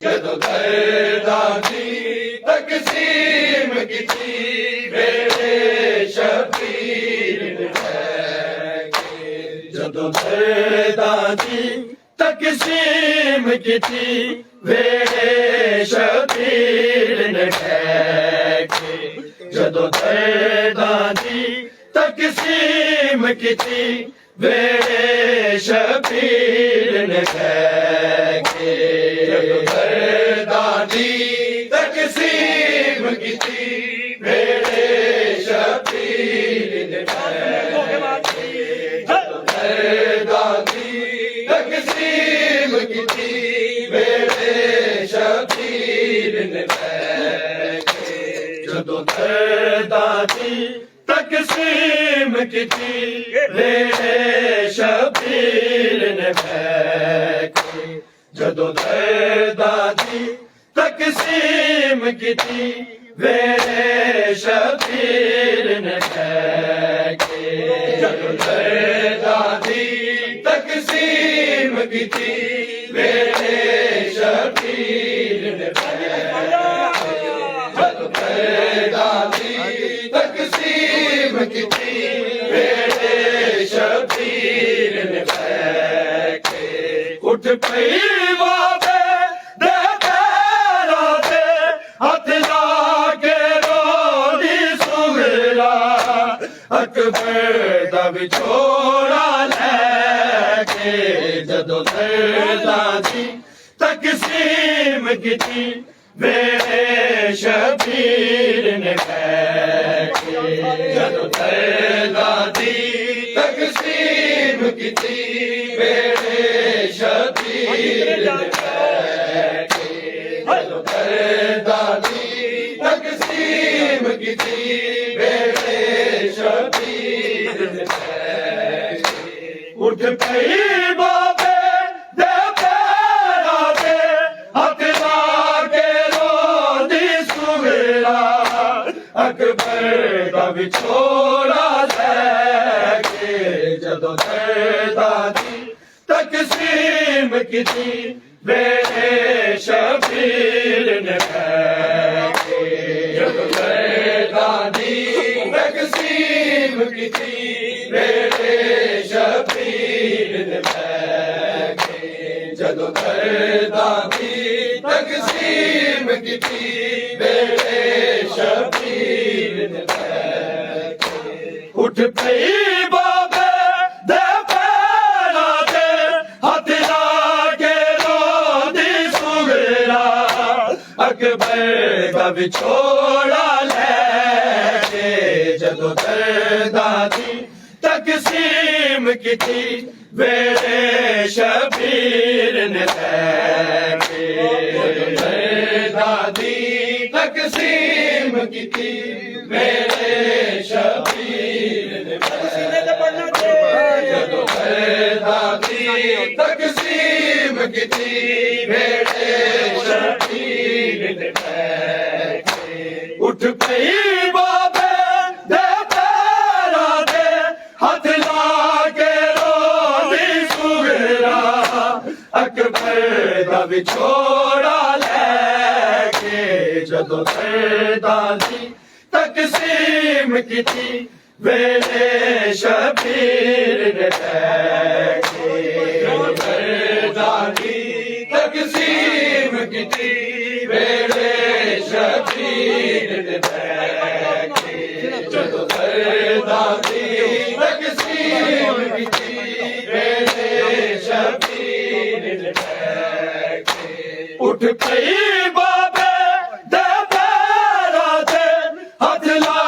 जदों दर्दां दी तकसीम कीती वेले शबीर ने बैठे जदों दर्दां दी तकसीम कीती वेले शबीर ने बैठे जदों दर्दां दी तकसीम कीती वेले शबीर ने बैठे जदों दर्दां दी तकसीम कीती वेले शबीर ने बैठे जदों दर्दां दी तकसीम कीती वेले शबीर ने बैठे जदों दर्दां दी तकसीम कीती वेले शबीर ने बैठे जदों दर्दां दी तकसीम कीती वेले शबीर ने बैठे जदों दर्दां दी तकसीम कीती वेले शबीर ने बैठे जदों दर्दां दी तकसीम कीती वेले शबीर ने बैठे उठ पई बाबे दे पैरां ते हथ ला के रोंदी सुहरा अकबर दा विछोड़ा लैके जदों दर्दां दी तकसीम कीती वेले शबीर ने बैठे जदों दर्दां दी तकसीम कीती वेले शबीर ने बैठे जदों दर्दां दी तकसीम कीती वेले शबीर ने बैठे उठ पई बाबे दे पैरां ते हथ ला के रोंदी सुहरा अकबर दा विछोड़ा लैके जदों दर्दां दी तकसीम कीती वेले शबीर ने बैठे जदों दर्दां दी तकसीम कीती वेले शबीर ने बैठे जदों दर्दां दी तकसीम कीती वेले शबीर ने बैठे उठ पई बाबे दे पैरां ते हथ ला के रोंदी सुहरा अकबर दा विछोड़ा लैके जदों दर्दां दी तकसीम कीती वेले शबीर ने बैठे जदों दर्दां दी तकसीम कीती वेले शबीर ने बैठे जदों दर्दां दी तकसीम कीती वेले शबीर ने बैठे उठ पई बाबे दे पैरां ते हथ ला के रोंदी सुहरा अकबर दा विछोड़ा लैके जदों दर्दां दी तकसीम कीती वेले शबीर ने बैठे जदों दर्दां दी तकसीम कीती वेले शबीर ने बैठे जदों दर्दां दी तकसीम कीती वेले शबीर ने बैठे उठ पई बाबे दे पैरां ते हथ ला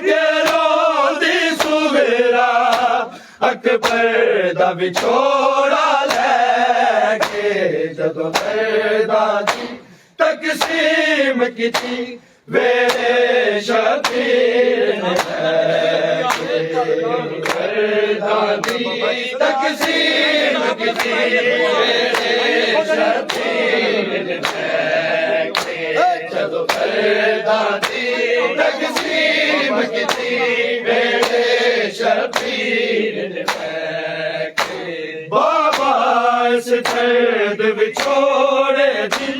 के रोंदी सुहरा अकबर दा विछोड़ा लैके जदों दर्दां दी तकसीम कीती वेले शबीर ने बैठे दर्दां दी तकसीम कीती वेले शबीर ने बैठे जदों दर्दां दी तकसीम कीती वेले शबीर ने बैठे बाबा इस दर्द विछोड़े दी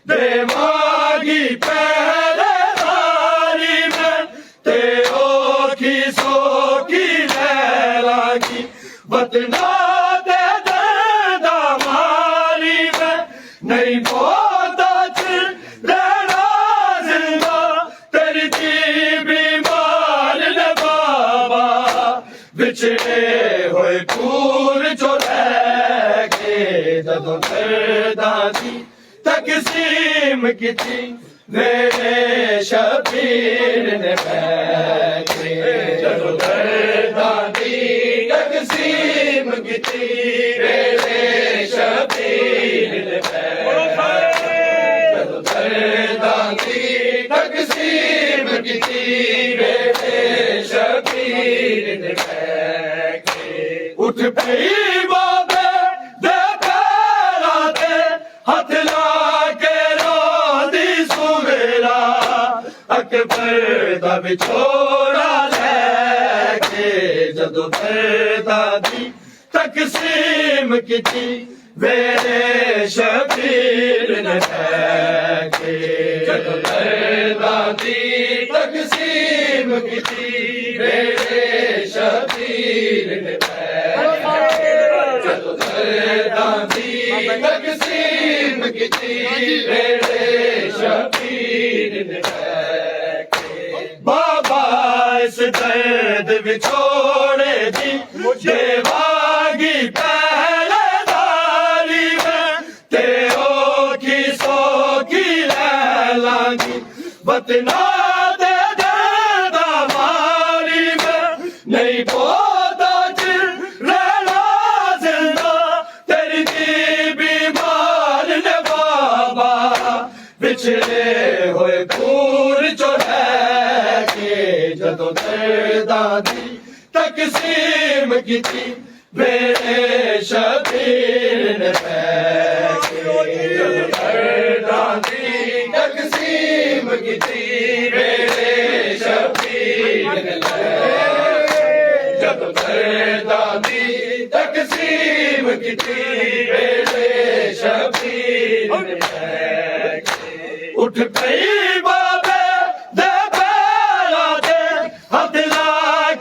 देवागी पहरेदारी में ते ओखी सोखी लैलागी बतना दे दर्दा मारी में नहीं पोता चिर रहना जिंदा तेरी थी बीमार ने बाबा बिछड़े होए पूर चो लैके जदों दर्दा दी तकसीम की थी मेरे शबीर ने बैठे जदों दर्दा दी तकसीम की थी मेरे शबीर ने बैठे जदों दर्दा दी तकसीम की थी मेरे शबीर ने बैठे उठ पई बाबे दे पैरां ते हथ ला के रोंदी सुगरा अकबर दा विछोड़ा लैके जदों दर्दा दी तकसीम कीती मेरे शबीर ने बैठे जदों दर्दा दी तकसीम कीती मेरे शबीर ने बैठे जदों दर्दा दी तकसीम कीती मेरे शबीर ने बैठे बाबा इस दर्द विछोड़े दी देवागी पहरेदारी में ते ओखी सोखी लैलागी बतना दे दर्दा मारी में नहीं पोता चिर रहना जिंदा तेरी थी बीमार ने बाबा बिछड़े होए पूर चो लैके जदों दर्दा दी तकसीम की थी मेरे शबीर ने बैठे जदों दर्दा दी तकसीम की थी मेरे शबीर ने बैठे जदों दर्दा दी तकसीम की थी मेरे शबीर ने बैठे उठ पई बाबे दे पैरां ते हथ ला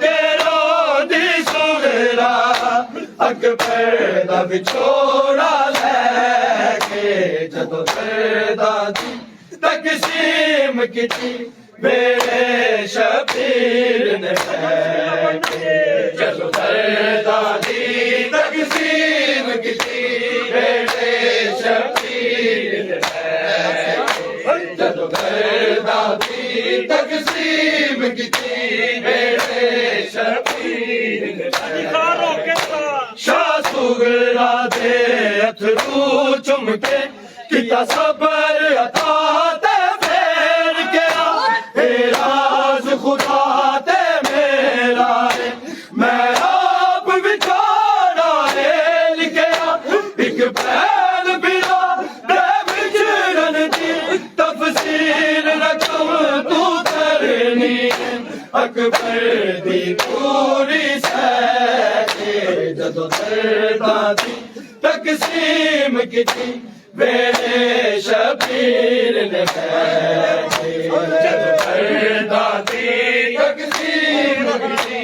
के रोंदी सुगरा अकबर दा विछोड़ा लैके जदों दर्दा दी तकसीम कीती मेरे शबीर ने बैठे जदों दर्दा दी तकसीम कीती मेरे शबीर ने बैठे जदों दर्दा दी तकसीम कीती मेरे शबीर ने बैठे शाह सुगरा दे अथरू चुम के किता सबर अता ते फेर के ए राज खुदा ते मेरा है मैं आप विचारा है लिखया एक बैल बिना दे विचरन दी तफसीर रकम तू करनी अकबर दी पूरी सैके जदों दर्दा दी तकसीम कीती मेरे शबीर ने बैठे जदों दर्दा दी तकसीम कीती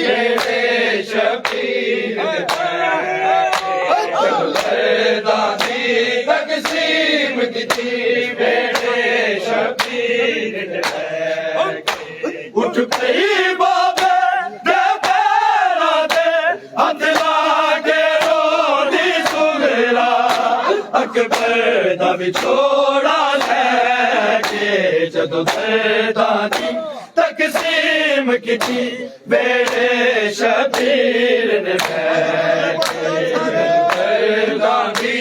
मेरे शबीर ने बैठे जदों दर्दा दी तकसीम कीती मेरे शबीर ने बैठे उठ पई बाबे दे पैरां ते हथ ला के रोंदी सुगरा अकबर दा विछोड़ा लैके जदों दर्दा दी तकसीम कीती मेरे शबीर ने बैठे जदों दर्दा दी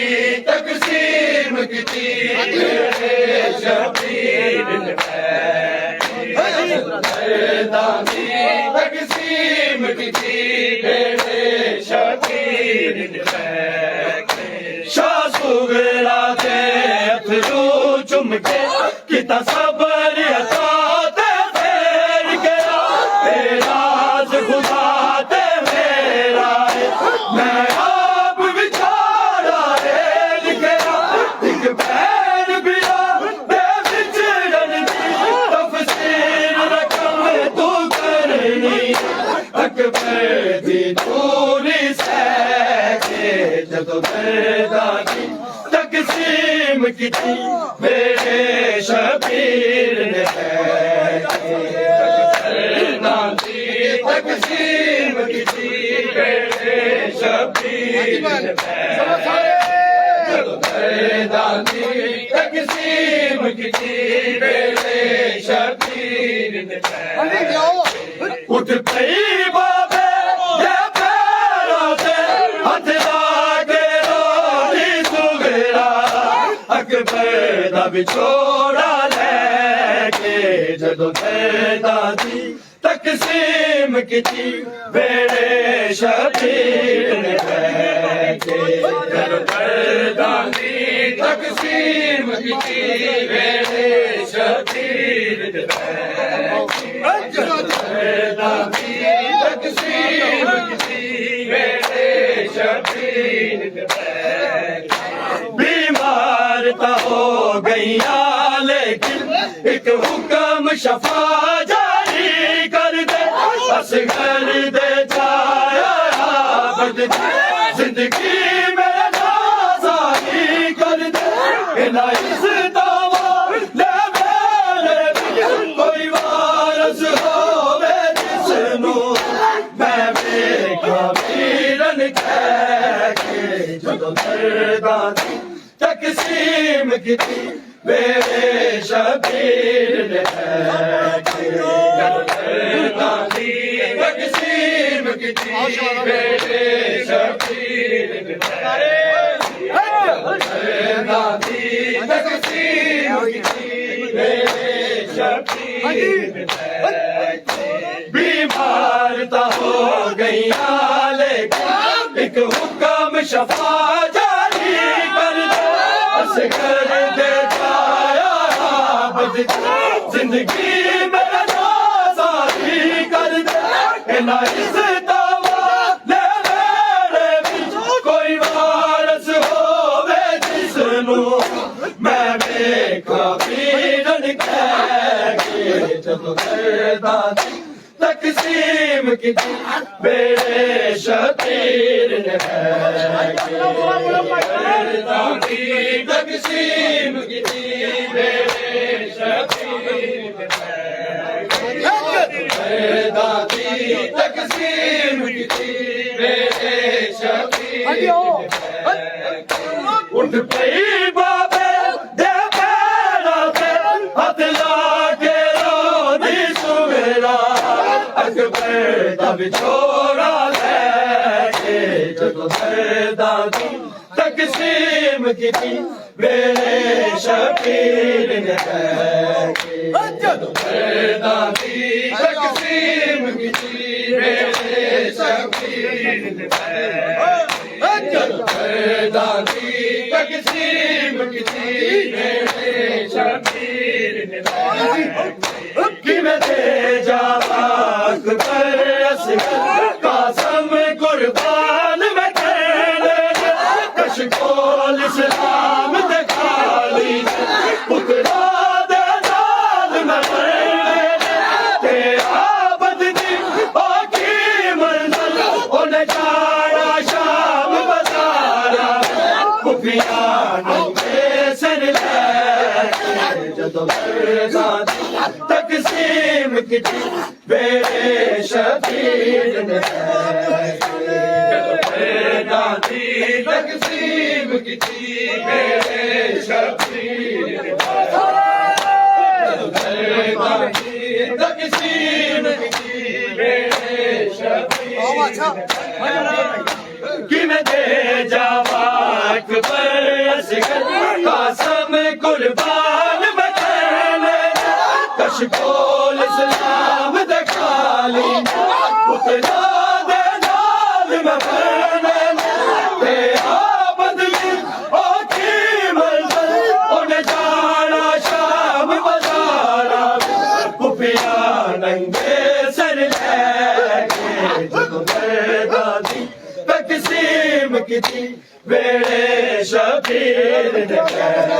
तकसीम कीती मेरे शबीर ने बैठे जदों दर्दा दी तकसीम कीती मेरे शबीर ने बैठे शाह सुगरा दे अथरू चुम के किता सबर अता ते फेर गया ए राज खुदा ते मेरा है मैं आप विचारा है लिखया एक बैर बिना जदों दर्दां दी तकसीम कीती मेरे शबीर ने दर्दां दी तकसीम कीती मेरे शबीर ने जदों दर्दां दी तकसीम कीती मेरे शबीर ने उठ पई बाबे दे पैरों ते हथ लाके रोली सुगरा अकबर दा विछोड़ा लेके जदों दर्दां दी तकसीम कीती मेरे शबीर ने बैठे जदों दर्दां दी तकसीम कीती मेरे शबीर ने बीमार तो हो गईया लेकिन एक हुक्म शफा जारी कर दे असगर दे जाया जिंदगी में नाज़ारी कर दे इलाही से दावा ले मेरे कोई वारस होवे जिसनू मैं वेखा वीरन के जदों दर्दां दी तकसीम कीती मेरे शबीर ने जदों दर्दां दी तकसीम कीती मेरे शबीर ने जदों दर्दां दी तकसीम कीती मेरे शबीर ने बीमार तो हो गईया लेकिन एक हुक्म शफा जारी कर दे असगर दे जाया जिंदगी में नाज़ारी कर दे इलाही से दावा ले मेरे बिच कोई वारस होवे जिसनू मैं वेखा वीरन के जदों दर्दां दी तकसीम कीती मेरे शबीर ने दर्दां दी तकसीम कीती मेरे शबीर ने दर्दां दी तकसीम कीती मेरे शबीर ने उठ पई बाबे दे पैरों ते हथ लाके रोदी सुगरा अकबर दा विछोड़ा लेके जदों दर्दां दी तकसीम कीती मेरे शबीर ने जदों दर्दां दी तकसीम कीती मेरे शबीर ने जदों दर्दां दी तकसीम कीती मेरे शबीर ने किवें दे जावा अकबर असगर कासम कुर्बान मैं करने कशकोल इस्लाम दे खाली पुत्रा दे नाल मैं मरने तेरा बदनी बाकी मंजिल ओने जाना शाम बाजारा खुफिया नंगे सिर लेके जदों दर्दां दी तकसीम कीती मेरे शबीर ने जदों दर्दां दी तकसीम कीती मेरे शबीर ने जदों दर्दां दी तकसीम कीती मेरे शबीर ने किवें दे जावा अकबर असगर कासम कुर्बान मैं करने कशकोल इस्लाम दे खाली पुत्रा दे नाल मैं मरने तेरा बदली ओ की मंजिल ओने जाना शाम बाजारा खुफिया नंगे सर लेके जदों दर्दां दी तकसीम कीती मेरे शबीर ने दर्दां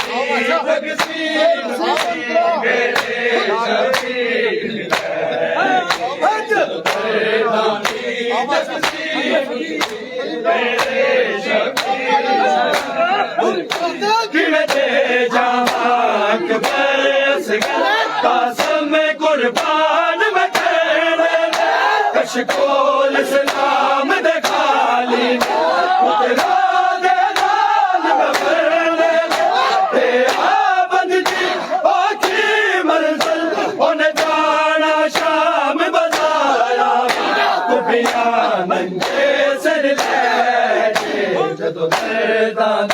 दी तकसीम कीती मेरे शबीर ने दर्दां दी तकसीम कशकोल सलाम दे खाली तेरा दे लाल बबरने ते आबद दी आखी मंजिल ओने जाना शाम बजाया तू बिना मंजे सिर ले जदों दर्दां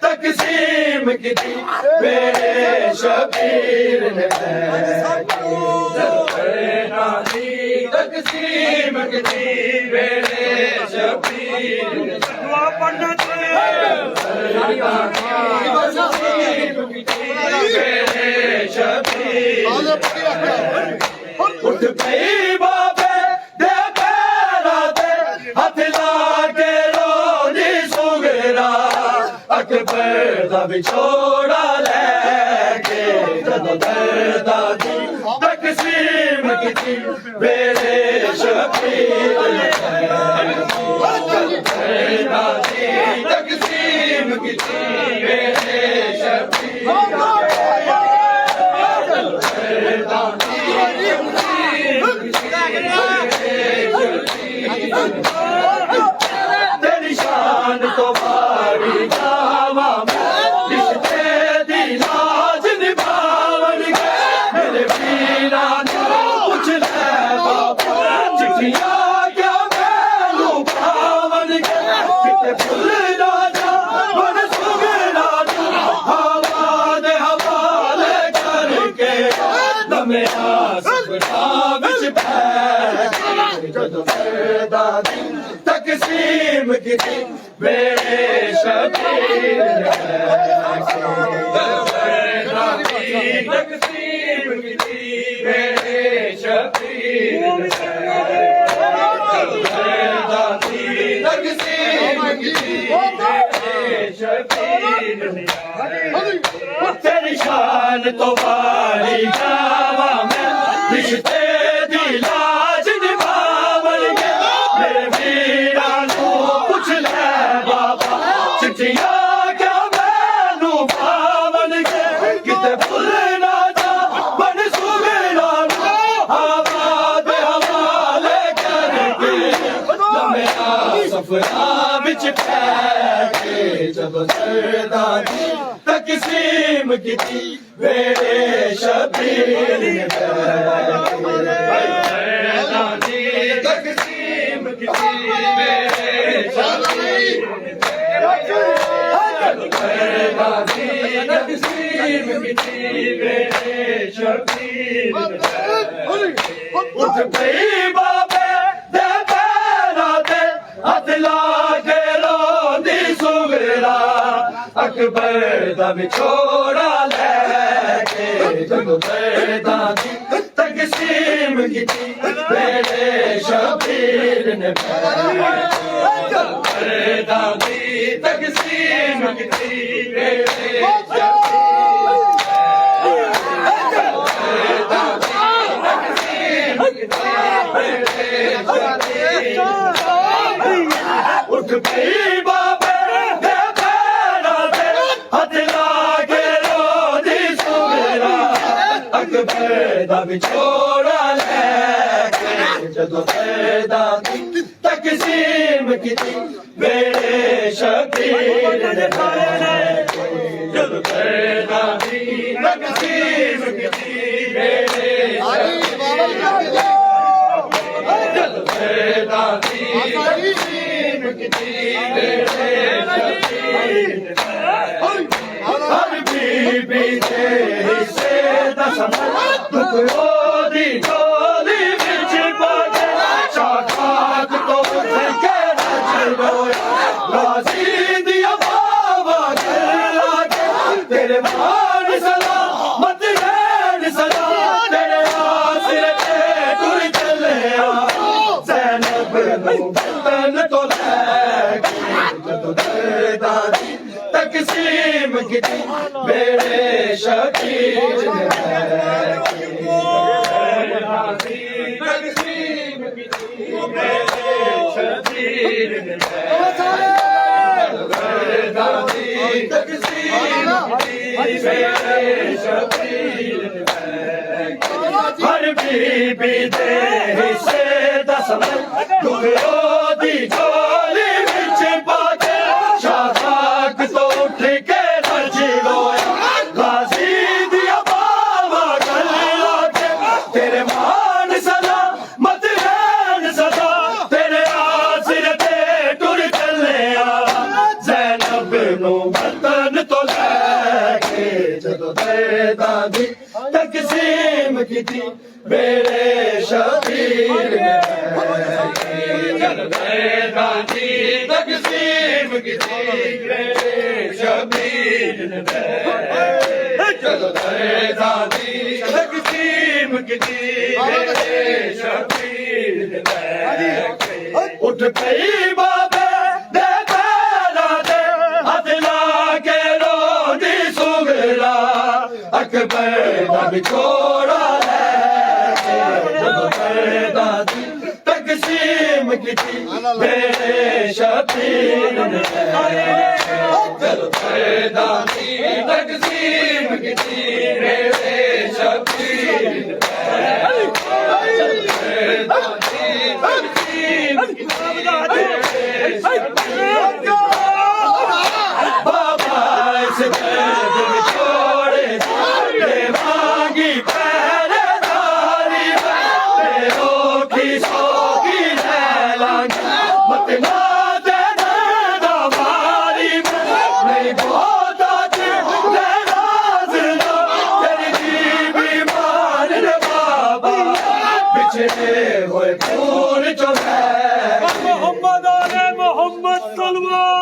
तकसीम की मेरे शबीर ने तकसीम की मेरे शबीर ने दुआ पढ़ना मेरे शबीर उठ गई बाबे दे पैरा दे हथ लाके रोनी सुगरा अकबर दा विछोड़ा लेके जदों दर्दा दी तकसीम की मेरे शबीर ने तकसीम की मेरे शबीर तेरी शान तो बारी जावा रिश्ते दी लाज निभावन मेरे वीरा पूछ ले बाबा चिट्ठियां क्या मैनू पावन किते भुल ना जा मन सुगना हवा दे हवाले करके लम्हा सपना विच बैठ जदों दर्दा दी तकसीम की मेरे शबीर ने तकसीम की मेरे शबीर ने तकसीम की मेरे शबीर ने तेरी शान तो बारी जावा मैं रिश्ते दी लाज निभावन मेरे वीरा नू पुछ ले बाबा चिट्ठियां क्या मैनू पावन किते भुल ना जा बन सुगना हवा दे हवाले करके लम्हा सफरा विच पैके जदों दर्दा दी तकसीम की मेरे शबीर ने तकसीम की मेरे शबीर ने तकसीम की मेरे शबीर ने उठ गई बाबे दे पैरा दे हथ लाके रोंदी सुगरा अकबर दा विछोड़ा लेके जदों दर्दा दी तकसीम की मेरे शबीर ने दर्दा दी तकसीम की मेरे उठ गई बाबे दे पैरा दे हथ लाके रोंदी सुगरा अकबर दा विछोड़ा लेके जदों दर्दा दी तकसीम की मेरे शबीर ने जदों दर्दा दी तकसीम की मेरे जदों दर्दा दी तकसीम की मेरे हर बीबी दे हिस्से दा समझ दुख ओदी झोली विच पाके शाखात तो उठ के रज रोया राजी दिया बाबा लागे तेरे मान सलामत रैन सदा तेरे आसरे ते टुर चले ज़ैनब नू वतन तो लैके जदों दर्दा दी तकसीम की मेरे शबीर ने तकसीम की मेरे शबीर ਹਰ ਬੀਬੀ ਦੇ ਹਿੱਸੇ ਦਾ ਸਮਝ ਦੁੱਖ ਉਹਦੀ ਝੋਲੀ ਵਿੱਚ ਪਾ ਕੇ ਸ਼ਾਖਾਕ ਤੋਂ ਉੱਠ ਕੇ ਨੱਚ ਰੋਇਆ ਗਾਜ਼ੀ ਦੀਆਂ ਬਾਵਾਂ ਗਲ ਲਾ ਕੇ ਤੇਰੇ ਮਾਨ ਸਦਾ ਮਤ ਰਹਿਣ ਸਦਾ ਤੇਰੇ ਆਸਰੇ ਤੇ ਟੁਰ ਚੱਲਿਆ ਜ਼ੈਨਬ ਨੂੰ ਵਤਨ ਤੋਂ ਲੈ ਕੇ ਜਦੋਂ ਤੇ ਦਾਦੀ ਤਕਸੀਮ ਕੀਤੀ ਮੇਰੇ ਸ਼ਬੀਰ ਨੇ ਜਦੋਂ ਤੇ ਦਾਦੀ ਤਕਸੀਮ ਕੀਤੀ ਮੇਰੇ ਸ਼ਬੀਰ ਨੇ ਜਦੋਂ ਤੇ ਦਾਦੀ ਤਕਸੀਮ ਕੀਤੀ ਮੇਰੇ ਸ਼ਬੀਰ ਨੇ ਉੱਠ ਪਈ ਬਾਬੇ ਦੇ ਪੈਰਾਂ ਤੇ ਹੱਥ ਲਾ ਕੇ ਰੋਂਦੀ ਸੁਗਰਾ ਅਕਬਰ ਦਾ ਵਿਛੋੜਾ ਲੈ ਕੇ ਜਦੋਂ ਦਾਦੀ ਤਕਸੀਮ ਕੀਤੀ ਮੇਰੇ ਸ਼ਬੀਰ ਨੇ ਜਦੋਂ ਦਾਦੀ ਤਕਸੀਮ ਕੀਤੀ ਮੇਰੇ ਸ਼ਬੀਰ ਨੇ ਬਾਬਾ ਇਸ ਦਰਦ ਵਿਛੋੜੇ ਦੇਵਾਂਗੀ ਪਹਿਰੇਦਾਰੀ ਤੇ ਔਖੀ ਸੌਖੀ ਲੈ ਲਾਂਗੀ ਮਤ ਨਾ ਦੇਣਾ ਮਾਰੀ ਨਹੀਂ ਬਹੁਤਾ ਤੇ ਰਾਜ਼ ਨਾ ਤੇਰੀ ਦੀ ਬਿਮਾਰ ਨੇ ਬਾਬਾ ਪਿਛੜੇ ਹੋਏ ਖੂਨ ਚੋਂ محمد آل محمد صلوات